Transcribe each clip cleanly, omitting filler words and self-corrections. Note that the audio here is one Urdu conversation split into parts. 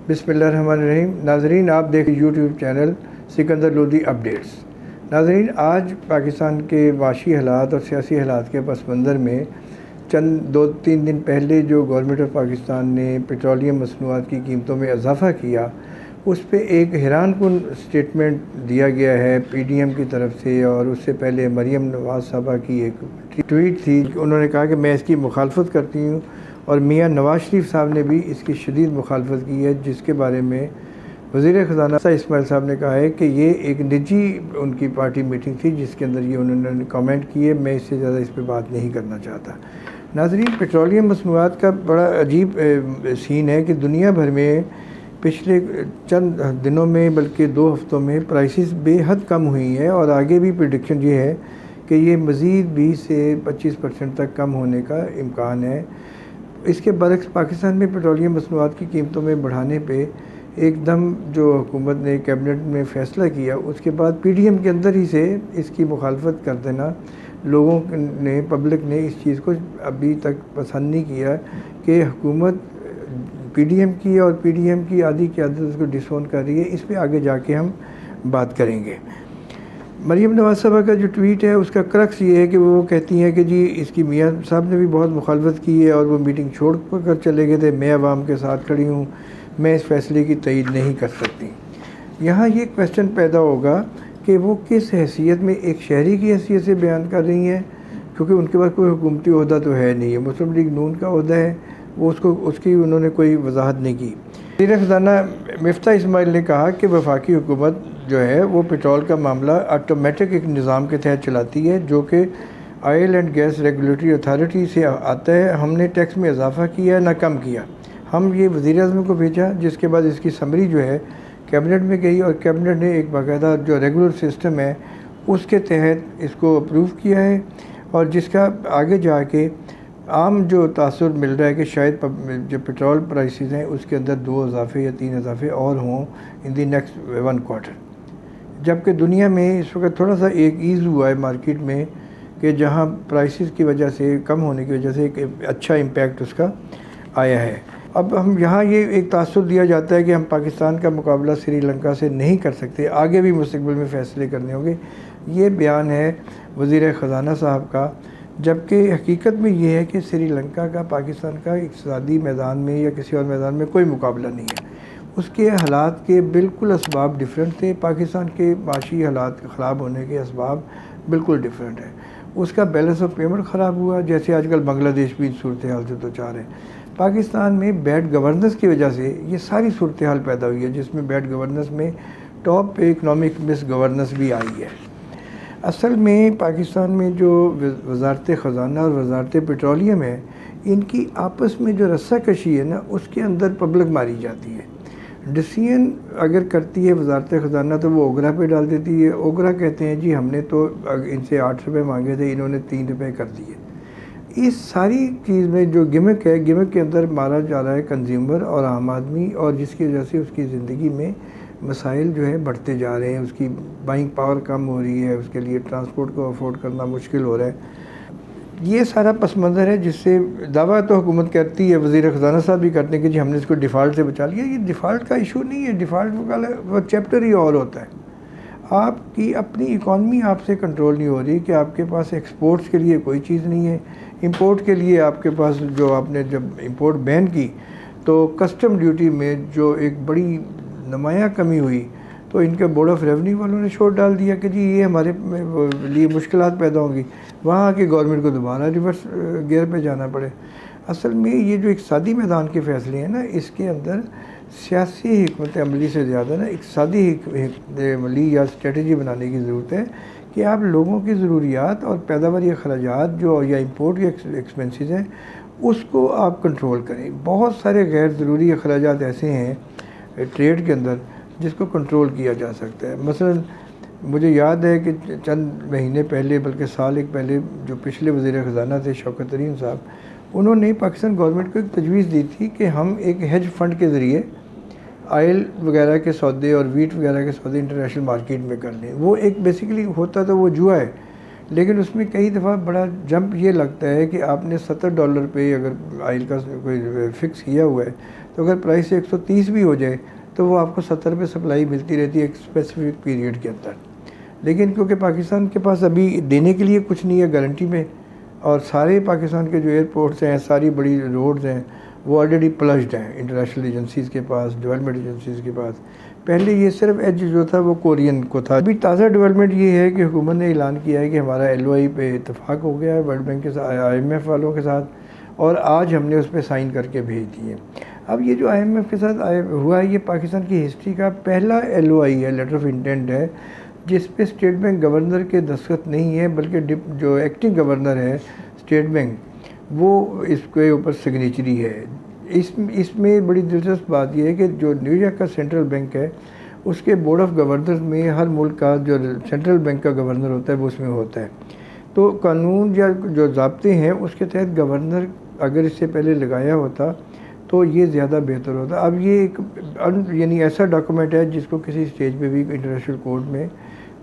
بسم اللہ الرحمن الرحیم۔ ناظرین، آپ دیکھ YouTube channel Sikandar Lodhi updates. ناظرین، آج پاکستان کے معاشی حالات اور سیاسی حالات کے پس منظر میں چند 2-3 دن پہلے جو گورنمنٹ آف پاکستان نے پیٹرولیم مصنوعات کی قیمتوں میں اضافہ کیا، اس پہ ایک حیران کن سٹیٹمنٹ دیا گیا ہے پی ڈی ایم کی طرف سے، اور اس سے پہلے مریم نواز صاحبہ کی ایک ٹویٹ تھی۔ انہوں نے کہا کہ میں اس کی مخالفت کرتی ہوں، اور میاں نواز شریف صاحب نے بھی اس کی شدید مخالفت کی ہے، جس کے بارے میں وزیر خزانہ اسماعیل صاحب نے کہا ہے کہ یہ ایک نجی ان کی پارٹی میٹنگ تھی جس کے اندر یہ انہوں نے کامنٹ کیے، میں اس سے زیادہ اس پہ بات نہیں کرنا چاہتا۔ ناظرین، پیٹرولیم مصنوعات کا بڑا عجیب سین ہے کہ دنیا بھر میں پچھلے چند دنوں میں بلکہ 2 ہفتوں میں پرائسز بے حد کم ہوئی ہیں، اور آگے بھی پریڈکشن یہ ہے کہ یہ مزید 20 سے 25% تک کم ہونے کا امکان ہے۔ اس کے برعکس پاکستان میں پیٹرولیم مصنوعات کی قیمتوں میں بڑھانے پہ ایک دم جو حکومت نے کیبنٹ میں فیصلہ کیا، اس کے بعد پی ڈی ایم کے اندر ہی سے اس کی مخالفت کر دینا، لوگوں نے، پبلک نے اس چیز کو ابھی تک پسند نہیں کیا کہ حکومت پی ڈی ایم کی اور پی ڈی ایم کی آدھی قیادت اس کو ڈس اون کر رہی ہے۔ اس پہ آگے جا کے ہم بات کریں گے۔ مریم نواز صاحبہ کا جو ٹویٹ ہے اس کا کرکس یہ ہے کہ وہ کہتی ہیں کہ جی اس کی میاں صاحب نے بھی بہت مخالفت کی ہے اور وہ میٹنگ چھوڑ کر چلے گئے تھے، میں عوام کے ساتھ کھڑی ہوں، میں اس فیصلے کی تائید نہیں کر سکتی۔ یہاں یہ کویسچن پیدا ہوگا کہ وہ کس حیثیت میں، ایک شہری کی حیثیت سے بیان کر رہی ہیں، کیونکہ ان کے پاس کوئی حکومتی عہدہ تو ہے نہیں ہے، مسلم لیگ نون کا عہدہ ہے، وہ اس کی انہوں نے کوئی وضاحت نہیں کی۔ وزیر خزانہ مفتاح اسماعیل نے کہا کہ وفاقی حکومت جو ہے وہ پیٹرول کا معاملہ آٹومیٹک ایک نظام کے تحت چلاتی ہے جو کہ oil and gas regulatory authority سے آتا ہے۔ ہم نے ٹیکس میں اضافہ کیا نہ کم کیا۔ ہم یہ وزیر اعظم کو بھیجا، جس کے بعد اس کی سمری جو ہے کیبنٹ میں گئی، اور کیبنٹ نے ایک باقاعدہ جو ریگولر سسٹم ہے اس کے تحت اس کو اپروو کیا ہے، اور جس کا آگے جا کے عام جو تاثر مل رہا ہے کہ شاید جو پیٹرول پرائسز ہیں اس کے اندر 2 اضافے یا 3 اضافے اور ہوں ان دی نیکسٹ 1 کوارٹر، جبکہ دنیا میں اس وقت تھوڑا سا ایک ایز ہوا ہے مارکیٹ میں کہ جہاں پرائسز کی وجہ سے، کم ہونے کی وجہ سے ایک اچھا امپیکٹ اس کا آیا ہے۔ اب ہم یہاں یہ ایک تاثر دیا جاتا ہے کہ ہم پاکستان کا مقابلہ سری لنکا سے نہیں کر سکتے، آگے بھی مستقبل میں فیصلے کرنے ہوں گے۔ یہ بیان ہے وزیر خزانہ صاحب کا، جبکہ حقیقت میں یہ ہے کہ سری لنکا کا پاکستان کا اقتصادی میدان میں یا کسی اور میدان میں کوئی مقابلہ نہیں ہے۔ اس کے حالات کے بالکل اسباب ڈیفرنٹ تھے، پاکستان کے معاشی حالات خراب ہونے کے اسباب بالکل ڈیفرنٹ ہیں۔ اس کا بیلنس آف پیمنٹ خراب ہوا، جیسے آج کل بنگلہ دیش بھی صورتحال سے دوچار ہے۔ پاکستان میں بیڈ گورننس کی وجہ سے یہ ساری صورتحال پیدا ہوئی ہے، جس میں بیڈ گورننس میں ٹاپ پہ اکنامک مس گورننس بھی آئی ہے۔ اصل میں پاکستان میں جو وزارت خزانہ اور وزارت پیٹرولیم ہے، ان کی آپس میں جو رسہ کشی ہے نا، اس کے اندر پبلک ماری جاتی ہے۔ ڈسیزن اگر کرتی ہے وزارت خزانہ تو وہ اوگرا پہ ڈال دیتی ہے، اوگرا کہتے ہیں جی ہم نے تو ان سے 8 روپے مانگے تھے، انہوں نے 3 روپے کر دیے۔ اس ساری چیز میں جو گمک ہے، گمک کے اندر مارا جا رہا ہے کنزیومر اور عام آدمی، اور جس کی وجہ سے اس کی زندگی میں مسائل جو ہے بڑھتے جا رہے ہیں، اس کی بائنگ پاور کم ہو رہی ہے، اس کے لیے ٹرانسپورٹ کو افورڈ کرنا مشکل ہو رہا ہے۔ یہ سارا پس منظر ہے، جس سے دعویٰ تو حکومت کرتی ہے، وزیر خزانہ صاحب بھی کرتے ہیں کہ جی ہم نے اس کو ڈیفالٹ سے بچا لیا۔ یہ ڈیفالٹ کا ایشو نہیں ہے، ڈیفالٹ وہ چیپٹر ہی اور ہوتا ہے۔ آپ کی اپنی اکانومی آپ سے کنٹرول نہیں ہو رہی کہ آپ کے پاس ایکسپورٹس کے لیے کوئی چیز نہیں ہے، امپورٹ کے لیے آپ کے پاس جو آپ نے جب امپورٹ بین کی تو کسٹم ڈیوٹی میں جو ایک بڑی نمایاں کمی ہوئی، تو ان کے بورڈ آف ریونیو والوں نے شور ڈال دیا کہ جی یہ ہمارے لیے مشکلات پیدا ہوں گی، وہاں کی گورنمنٹ کو دوبارہ ریورس گیئر پہ جانا پڑے۔ اصل میں یہ جو اقتصادی میدان کے فیصلے ہیں نا، اس کے اندر سیاسی حکمت عملی سے زیادہ نا اقتصادی حکمت عملی یا اسٹریٹجی بنانے کی ضرورت ہے کہ آپ لوگوں کی ضروریات اور پیداواری اخراجات جو یا امپورٹ کے ایکسپنسز ہیں اس کو آپ کنٹرول کریں۔ بہت سارے غیر ضروری اخراجات ایسے ہیں ٹریڈ کے اندر جس کو کنٹرول کیا جا سکتا ہے۔ مثلا مجھے یاد ہے کہ چند مہینے پہلے، بلکہ سال ایک پہلے، جو پچھلے وزیر خزانہ تھے شوکت ترین صاحب، انہوں نے پاکستان گورنمنٹ کو ایک تجویز دی تھی کہ ہم ایک ہیج فنڈ کے ذریعے آئل وغیرہ کے سودے اور ویٹ وغیرہ کے سودے انٹرنیشنل مارکیٹ میں کر لیں۔ وہ ایک بیسیکلی ہوتا تو وہ جوا ہے، لیکن اس میں کئی دفعہ بڑا جمپ یہ لگتا ہے کہ آپ نے $70 پہ اگر آئل کا کوئی فکس کیا ہوا ہے تو اگر پرائس 130 بھی ہو جائے تو وہ آپ کو 70 پہ سپلائی ملتی رہتی ہے ایک اسپیسیفک پیریڈ کے اندر. لیکن کیونکہ پاکستان کے پاس ابھی دینے کے لیے کچھ نہیں ہے گارنٹی میں، اور سارے پاکستان کے جو ایئرپورٹس ہیں، ساری بڑی روڈز ہیں، وہ آلریڈی پلشڈ ہیں انٹرنیشنل ایجنسیز کے پاس، ڈیولپمنٹ ایجنسیز کے پاس. پہلے یہ صرف ایج جو تھا وہ کورین کو تھا. ابھی تازہ ڈیولپمنٹ یہ ہے کہ حکومت نے اعلان کیا ہے کہ ہمارا LOI پہ اتفاق ہو گیا ہے ورلڈ بینک کے ساتھ، IMF والوں کے ساتھ، اور آج ہم نے اس پہ سائن کر کے بھیج دیے. اب یہ جو IMF کے ساتھ ہوا ہے، یہ پاکستان کی ہسٹری کا پہلا LOI ہے، لیٹر آف انٹینٹ ہے، جس پہ اسٹیٹ بینک گورنر کے دستخط نہیں ہے، بلکہ جو ایکٹنگ گورنر ہے اسٹیٹ بینک، وہ اس کے اوپر سگنیچری ہے. اس میں بڑی دلچسپ بات یہ ہے کہ جو نیو یارک کا سینٹرل بینک ہے، اس کے بورڈ آف گورنرز میں ہر ملک کا جو سینٹرل بینک کا گورنر ہوتا ہے وہ اس میں ہوتا ہے. تو قانون یا جو ضابطے ہیں اس کے تحت گورنر اگر اس سے پہلے لگایا ہوتا تو یہ زیادہ بہتر ہوتا. اب یہ ایک یعنی ایسا ڈاکومنٹ ہے جس کو کسی اسٹیج پہ بھی انٹرنیشنل کورٹ میں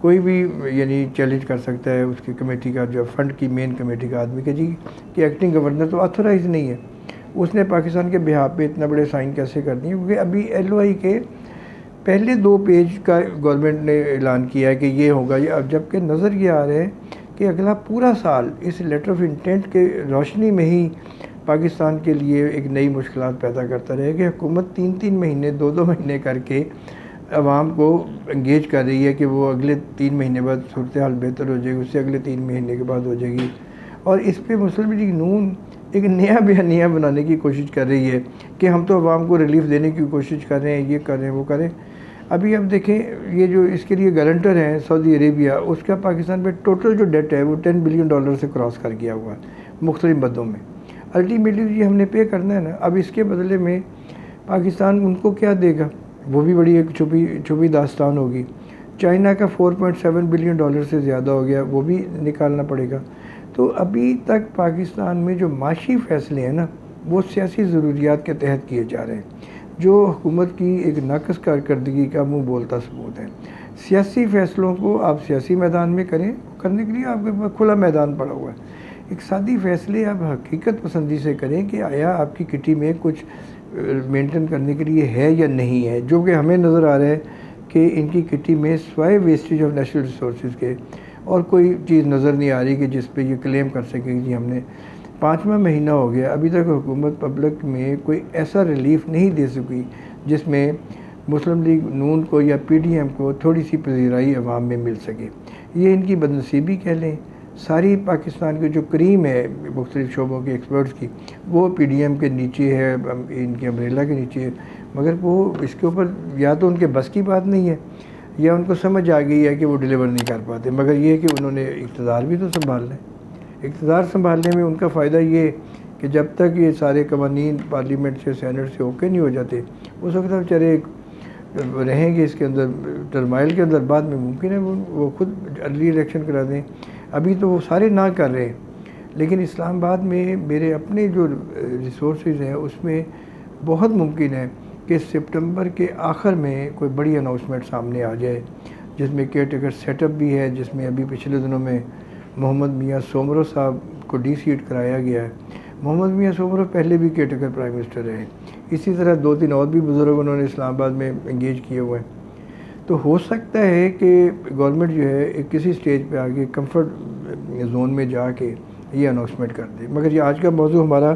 کوئی بھی یعنی چیلنج کر سکتا ہے، اس کی کمیٹی کا جو فنڈ کی مین کمیٹی کا آدمی کہ جی کہ ایکٹنگ گورنر تو آتھورائز نہیں ہے، اس نے پاکستان کے بہاف پہ اتنا بڑے سائن کیسے کر دیے. کیونکہ ابھی LOI کے پہلے 2 پیج کا گورنمنٹ نے اعلان کیا ہے کہ یہ ہوگا، اب جبکہ نظر یہ آ رہا ہے کہ اگلا پورا سال اس لیٹر آف انٹینٹ کے روشنی میں ہی پاکستان کے لیے ایک نئی مشکلات پیدا کرتا رہے کہ حکومت 3 مہینے 2 مہینے کر کے عوام کو انگیج کر رہی ہے کہ وہ اگلے 3 مہینے بعد صورتحال بہتر ہو جائے گی، اس سے اگلے 3 مہینے کے بعد ہو جائے گی. اور اس پہ مسلم لیگ نون ایک نیا بیانیہ بنانے کی کوشش کر رہی ہے کہ ہم تو عوام کو ریلیف دینے کی کوشش کر رہے ہیں، یہ کر رہے ہیں وہ کریں. ابھی اب دیکھیں یہ جو اس کے لیے گارنٹر ہیں سعودی عربیہ، اس کا پاکستان پہ ٹوٹل جو ڈیٹ ہے وہ $10 بلین سے کراس کر گیا ہوا ہے مختلف مدوں میں. الٹیمیٹلی یہ ہم نے پے کرنا ہے نا. اب اس کے بدلے میں پاکستان ان کو کیا دے گا، وہ بھی بڑی ایک چھپی داستان ہوگی. چائنا کا $4.7 بلین سے زیادہ ہو گیا، وہ بھی نکالنا پڑے گا. تو ابھی تک پاکستان میں جو معاشی فیصلے ہیں نا وہ سیاسی ضروریات کے تحت کیے جا رہے ہیں، جو حکومت کی ایک ناقص کارکردگی کا منہ بولتا ثبوت ہے. سیاسی فیصلوں کو آپ سیاسی میدان میں کریں، کرنے کے لیے آپ کے پاس کھلا میدان پڑا ہوا ہے. اقتصادی فیصلے آپ حقیقت پسندی سے کریں کہ آیا آپ کی کٹی میں کچھ مینٹین کرنے کے لیے ہے یا نہیں ہے. جو کہ ہمیں نظر آ رہا ہے کہ ان کی کٹی میں سوائے ویسٹیج آف نیچرل ریسورسز کے اور کوئی چیز نظر نہیں آ رہی کہ جس پہ یہ کلیم کر سکے کہ جی ہم نے 5واں مہینہ ہو گیا ابھی تک حکومت پبلک میں کوئی ایسا ریلیف نہیں دے سکی جس میں مسلم لیگ نون کو یا PDM کو تھوڑی سی پذیرائی عوام میں مل سکے. یہ ان کی بدنصیبی کہہ لیں. ساری پاکستان کی جو کریم ہے مختلف شعبوں کے ایکسپرٹس کی، وہ PDM کے نیچے ہے، ان کے امبریلا کے نیچے ہے، مگر وہ اس کے اوپر یا تو ان کے بس کی بات نہیں ہے یا ان کو سمجھ آ گئی ہے کہ وہ ڈیلیور نہیں کر پاتے. مگر یہ کہ انہوں نے اقتدار بھی تو سنبھالنا ہے. اقتدار سنبھالنے میں ان کا فائدہ یہ کہ جب تک یہ سارے قوانین پارلیمنٹ سے سینٹ سے اوکے نہیں ہو جاتے اس وقت بیچارے رہیں گے اس کے اندر ٹرمائل کے اندر. بعد میں ممکن ہے وہ خود ارلی الیکشن کرا دیں. ابھی تو وہ سارے نہ کر رہے ہیں، لیکن اسلام آباد میں میرے اپنے جو ریسورسز ہیں اس میں بہت ممکن ہے کہ سپٹمبر کے آخر میں کوئی بڑی اناؤنسمنٹ سامنے آ جائے جس میں کیئر ٹیکر سیٹ اپ بھی ہے، جس میں ابھی پچھلے دنوں میں محمد میاں سومرو صاحب کو ڈی سیٹ کرایا گیا ہے. محمد میاں سومرو پہلے بھی کیئر ٹیکر پرائم منسٹر رہے. اسی طرح 2-3 اور بھی بزرگ انہوں نے اسلام آباد میں انگیج کیے ہوئے ہیں. تو ہو سکتا ہے کہ گورنمنٹ جو ہے ایک کسی سٹیج پہ آگے کمفرٹ زون میں جا کے یہ اناؤنسمنٹ کر دے. مگر یہ آج کا موضوع ہمارا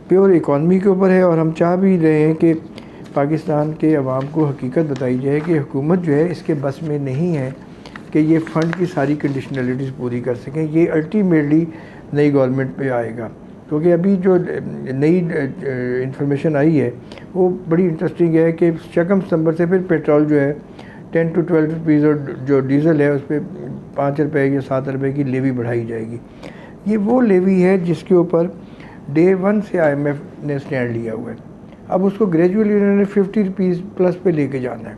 پیور اکانومی کے اوپر ہے اور ہم چاہ بھی رہے ہیں کہ پاکستان کے عوام کو حقیقت بتائی جائے کہ حکومت جو ہے اس کے بس میں نہیں ہے کہ یہ فنڈ کی ساری کنڈیشنلٹیز پوری کر سکیں. یہ الٹیمیٹلی نئی گورنمنٹ پہ آئے گا کیونکہ ابھی جو نئی انفارمیشن آئی ہے وہ بڑی انٹرسٹنگ ہے کہ 2 ستمبر سے پھر پیٹرول جو ہے 10 to 12 روپیز اور جو ڈیزل ہے اس پہ 5 روپے یا 7 روپے کی لیوی بڑھائی جائے گی. یہ وہ لیوی ہے جس کے اوپر ڈے 1 سے IMF نے سٹینڈ لیا ہوا ہے. اب اس کو گریجولی انہوں نے 50 روپیز پلس پہ لے کے جانا ہے.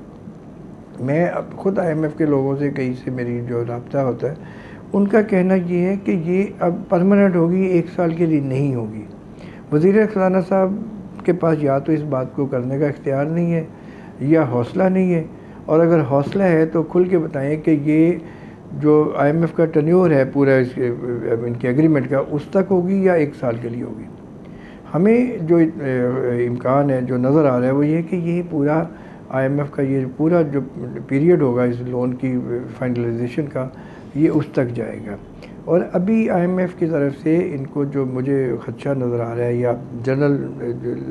میں اب خود IMF کے لوگوں سے کہیں سے میری جو رابطہ ہوتا ہے ان کا کہنا یہ ہے کہ یہ اب پرماننٹ ہوگی، 1 سال کے لیے نہیں ہوگی. وزیر خزانہ صاحب کے پاس یا تو اس بات کو کرنے کا اختیار نہیں ہے یا حوصلہ نہیں ہے، اور اگر حوصلہ ہے تو کھل کے بتائیں کہ یہ جو IMF کا ٹینیور ہے پورا ان کے ایگریمنٹ کا اس تک ہوگی یا 1 سال کے لیے ہوگی. ہمیں جو امکان ہے جو نظر آ رہا ہے وہ یہ کہ یہ پورا IMF کا یہ پورا جو پیریڈ ہوگا اس لون کی فائنلائزیشن کا یہ اس تک جائے گا. اور ابھی IMF کی طرف سے ان کو جو مجھے خدشہ نظر آ رہا ہے یا جنرل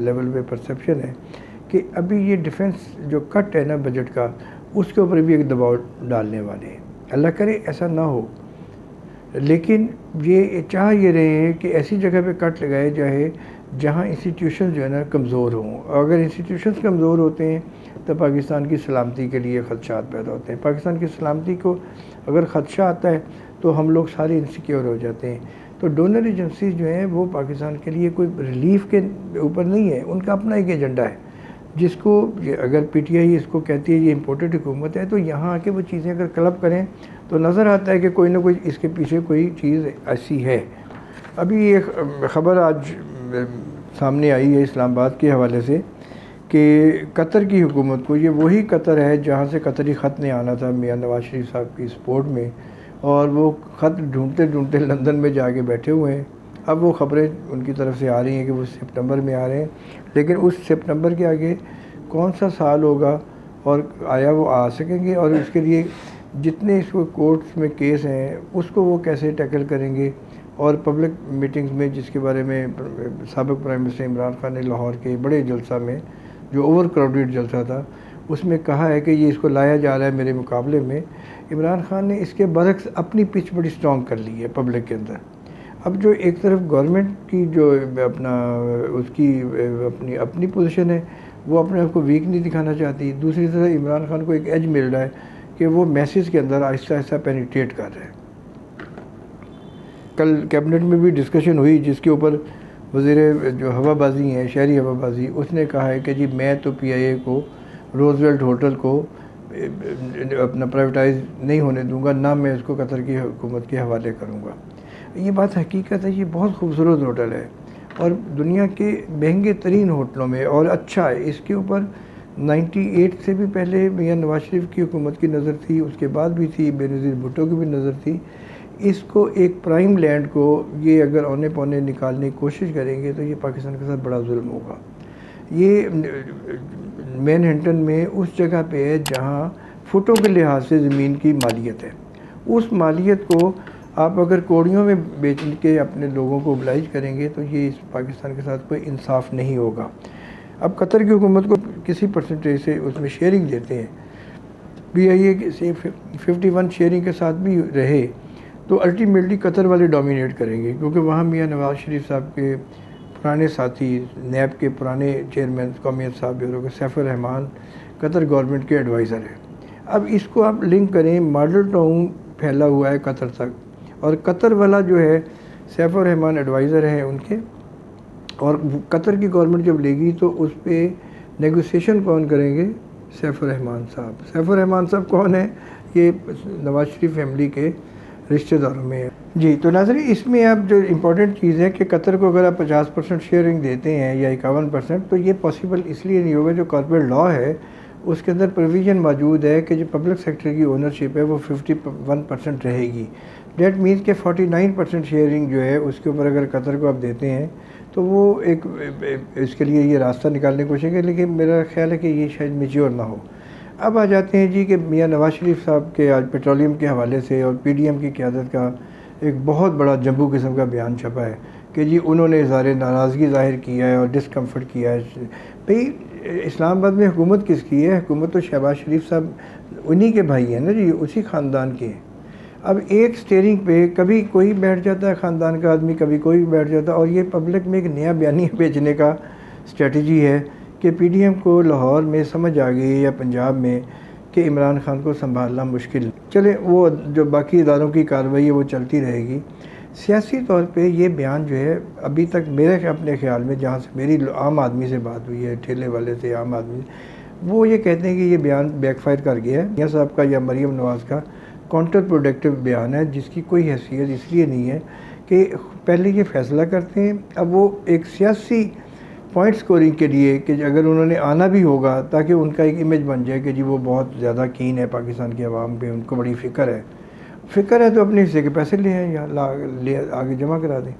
لیول پہ پرسیپشن ہے کہ ابھی یہ ڈیفنس جو کٹ ہے نا بجٹ کا اس کے اوپر بھی ایک دباؤ ڈالنے والے ہیں. اللہ کرے ایسا نہ ہو، لیکن یہ چاہ یہ رہے ہیں کہ ایسی جگہ پہ کٹ لگائے جائے جہاں انسٹیٹیوشن جو ہے نا کمزور ہوں. اگر انسٹیٹیوشنز کمزور ہوتے ہیں تو پاکستان کی سلامتی کے لیے خدشات پیدا ہوتے ہیں. پاکستان کی سلامتی کو اگر خدشہ آتا ہے تو ہم لوگ سارے انسیکیور ہو جاتے ہیں. تو ڈونر ایجنسیز جو ہیں وہ پاکستان کے لیے کوئی ریلیف کے اوپر نہیں ہے، ان کا اپنا ایک ایجنڈا ہے جس کو اگر PTI اس کو کہتی ہے یہ امپورٹڈ حکومت ہے، تو یہاں آ کے وہ چیزیں اگر کلب کریں تو نظر آتا ہے کہ کوئی نہ کوئی اس کے پیچھے کوئی چیز ایسی ہے. ابھی ایک خبر آج سامنے آئی ہے اسلام آباد کے حوالے سے کہ قطر کی حکومت کو، یہ وہی قطر ہے جہاں سے قطری خط نہیں آنا تھا میاں نواز شریف صاحب کی سپورٹ میں، اور وہ خط ڈھونڈتے ڈھونڈتے لندن میں جا کے بیٹھے ہوئے ہیں. اب وہ خبریں ان کی طرف سے آ رہی ہیں کہ وہ سپٹمبر میں آ رہے ہیں، لیکن اس سپٹمبر کے آگے کون سا سال ہوگا اور آیا وہ آ سکیں گے، اور اس کے لیے جتنے اس کو کورٹس میں کیس ہیں اس کو وہ کیسے ٹیکل کریں گے. اور پبلک میٹنگز میں جس کے بارے میں سابق پرائم منسٹر عمران خان نے لاہور کے بڑے جلسہ میں جو اوور کراؤڈیڈ جلسہ تھا اس میں کہا ہے کہ یہ اس کو لایا جا رہا ہے میرے مقابلے میں. عمران خان نے اس کے برعکس اپنی پچ بڑی سٹرانگ کر لی ہے پبلک کے اندر. اب جو ایک طرف گورنمنٹ کی جو اپنا اس کی اپنی پوزیشن ہے وہ اپنے آپ کو ویک نہیں دکھانا چاہتی، دوسری طرف عمران خان کو ایک ایج مل رہا ہے کہ وہ میسیج کے اندر آہستہ آہستہ پینیٹریٹ کر رہے ہیں. کل کیبنٹ میں بھی ڈسکشن ہوئی جس کے اوپر وزیر جو ہوا بازی ہیں شہری ہوا بازی اس نے کہا ہے کہ جی میں تو PIA کو روزویلٹ ہوٹل کو اپنا پرائیویٹائز نہیں ہونے دوں گا، نہ میں اس کو قطر کی حکومت کے حوالے کروں گا. یہ بات حقیقت ہے، یہ بہت خوبصورت ہوٹل ہے اور دنیا کے مہنگے ترین ہوٹلوں میں اور اچھا ہے. اس کے اوپر 98 سے بھی پہلے میاں نواز شریف کی حکومت کی نظر تھی، اس کے بعد بھی تھی، بینظیر بھٹو کی بھی نظر تھی. اس کو ایک پرائم لینڈ کو یہ اگر اونے پونے نکالنے کی کوشش کریں گے تو یہ پاکستان کے ساتھ بڑا ظلم ہوگا. یہ مین ہنٹن میں اس جگہ پہ ہے جہاں فٹوں کے لحاظ سے زمین کی مالیت ہے. اس مالیت کو آپ اگر کوڑیوں میں بیچ کے اپنے لوگوں کو oblige کریں گے تو یہ اس پاکستان کے ساتھ کوئی انصاف نہیں ہوگا. اب قطر کی حکومت کو کسی پرسنٹیج سے اس میں شیئرنگ دیتے ہیں، PIA سے 51 شیئرنگ کے ساتھ بھی رہے تو الٹیمیٹلی قطر والے ڈومینیٹ کریں گے، کیونکہ وہاں میاں نواز شریف صاحب کے پرانے ساتھی نیب کے پرانے چیئرمین قومیت صاحب بیورو کے سیف الرحمان قطر گورنمنٹ کے ایڈوائزر ہیں. اب اس کو آپ لنک کریں، ماڈل ٹاؤن پھیلا ہوا ہے قطر تک، اور قطر والا جو ہے سیف الرحمان ایڈوائزر ہیں ان کے، اور قطر کی گورنمنٹ جب لے گی تو اس پہ نیگوسیشن کون کریں گے؟ سیف الرحمان صاحب. سیف الرحمان صاحب کون ہیں؟ یہ نواز شریف فیملی کے رشتہ داروں میں ہے. جی تو ناظرین، اس میں اب جو امپورٹنٹ چیز ہے کہ قطر کو اگر آپ 50% شیئرنگ دیتے ہیں یا 51%، تو یہ پاسبل اس لیے نہیں ہوگا. جو کارپوریٹ لا ہے اس کے اندر پروویژن موجود ہے کہ جو پبلک سیکٹر کی اونرشپ ہے وہ 51% رہے گی. دیٹ مینس کہ 49% شیئرنگ جو ہے اس کے اوپر اگر قطر کو آپ دیتے ہیں تو وہ ایک اس کے لیے یہ راستہ نکالنے کی کوشش کریں، لیکن میرا خیال ہے کہ یہ شاید میچور نہ ہو. اب آ جاتے ہیں جی کہ میاں نواز شریف صاحب کے آج پیٹرولیم کے حوالے سے اور PDM کی قیادت کا ایک بہت بڑا جمبو قسم کا بیان چھپا ہے کہ جی انہوں نے اظہار ناراضگی ظاہر کیا ہے اور ڈسکمفرٹ کیا ہے. بھئی اسلام آباد میں حکومت کس کی ہے؟ حکومت تو شہباز شریف صاحب انہی کے بھائی ہیں نا جی، اسی خاندان کے ہیں. اب ایک سٹیئرنگ پہ کبھی کوئی بیٹھ جاتا ہے خاندان کا آدمی، کبھی کوئی بیٹھ جاتا ہے، اور یہ پبلک میں ایک نیا بیانیہ بیچنے کا اسٹریٹجی ہے کہ PDM کو لاہور میں سمجھ آ گئی یا پنجاب میں کہ عمران خان کو سنبھالنا مشکل. چلے وہ جو باقی اداروں کی کارروائی ہے وہ چلتی رہے گی. سیاسی طور پہ یہ بیان جو ہے ابھی تک میرے اپنے خیال میں جہاں سے میری عام آدمی سے بات ہوئی ہے، ٹھیلے والے سے عام آدمی، وہ یہ کہتے ہیں کہ یہ بیان بیک فائر کر گیا ہے. میاں صاحب کا یا مریم نواز کا کاؤنٹر پروڈکٹیو بیان ہے جس کی کوئی حیثیت اس لیے نہیں ہے کہ پہلے یہ فیصلہ کرتے ہیں، اب وہ ایک سیاسی پوائنٹ سکورنگ کے لیے کہ اگر انہوں نے آنا بھی ہوگا تاکہ ان کا ایک امیج بن جائے کہ جی وہ بہت زیادہ کین ہے پاکستان کی عوام پہ، ان کو بڑی فکر ہے تو اپنے حصے کے پیسے لے آئیں یا آگے جمع کرا دیں،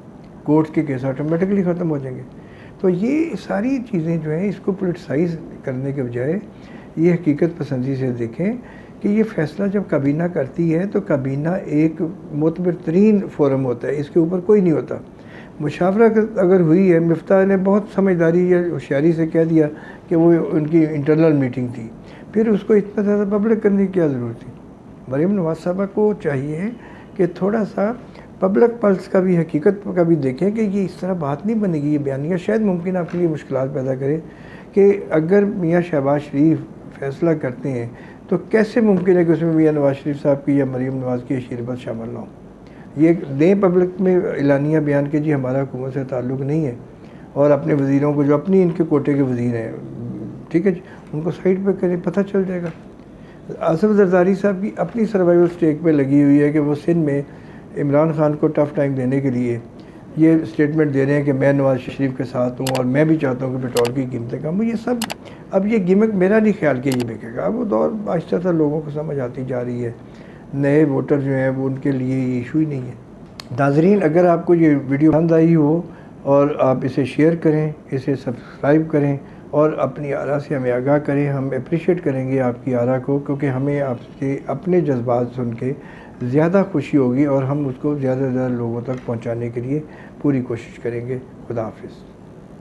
کورٹس کے کیس آٹومیٹکلی ختم ہو جائیں گے. تو یہ ساری چیزیں جو ہیں اس کو پولیٹیسائز کرنے کے بجائے یہ حقیقت پسندی سے دیکھیں کہ یہ فیصلہ جب کابینہ کرتی ہے تو کابینہ ایک معتبر ترین فورم ہوتا ہے، اس کے اوپر کوئی نہیں ہوتا۔ مشاورہ اگر ہوئی ہے، مفتاح نے بہت سمجھداری یا ہوشیاری سے کہہ دیا کہ وہ ان کی انٹرنل میٹنگ تھی، پھر اس کو اتنا زیادہ پبلک کرنے کی کیا ضرورت تھی؟ مریم نواز صاحبہ کو چاہیے کہ تھوڑا سا پبلک پلس کا بھی، حقیقت کا بھی دیکھیں کہ یہ اس طرح بات نہیں بنے گی۔ یہ بیانیہ شاید ممکن آپ کے لیے مشکلات پیدا کرے کہ اگر میاں شہباز شریف فیصلہ کرتے ہیں تو کیسے ممکن ہے کہ اس میں میاں نواز شریف صاحب کی یا مریم نواز کی اشیربت شامل نہ ہو۔ یہ دیں پبلک میں اعلانیہ بیان کے جی ہمارا حکومت سے تعلق نہیں ہے، اور اپنے وزیروں کو جو اپنی ان کے کوٹے کے وزیر ہیں، ٹھیک ہے جی، ان کو سائڈ پہ کریں، پتہ چل جائے گا۔ آصف زرداری صاحب کی اپنی سروائیول سٹیک پہ لگی ہوئی ہے کہ وہ سندھ میں عمران خان کو ٹف ٹائم دینے کے لیے یہ اسٹیٹمنٹ دے رہے ہیں کہ میں نواز شریف کے ساتھ ہوں اور میں بھی چاہتا ہوں کہ پیٹرول کی قیمتیں کم ہوں۔ یہ سب اب یہ گمک میرا نہیں خیال کہ یہ بکے گا، اب وہ دور آہستہ آہستہ لوگوں کو سمجھ آتی جا رہی ہے، نئے ووٹر جو ہیں وہ ان کے لیے یہ ایشو ہی نہیں ہے۔ ناظرین، اگر آپ کو یہ ویڈیو پسند آئی ہو اور آپ اسے شیئر کریں، اسے سبسکرائب کریں اور اپنی آراء سے ہمیں آگاہ کریں، ہم اپریشیٹ کریں گے آپ کی آراء کو، کیونکہ ہمیں آپ کے اپنے جذبات سن کے زیادہ خوشی ہوگی اور ہم اس کو زیادہ سے زیادہ لوگوں تک پہنچانے کے لیے پوری کوشش کریں گے۔ خدا حافظ۔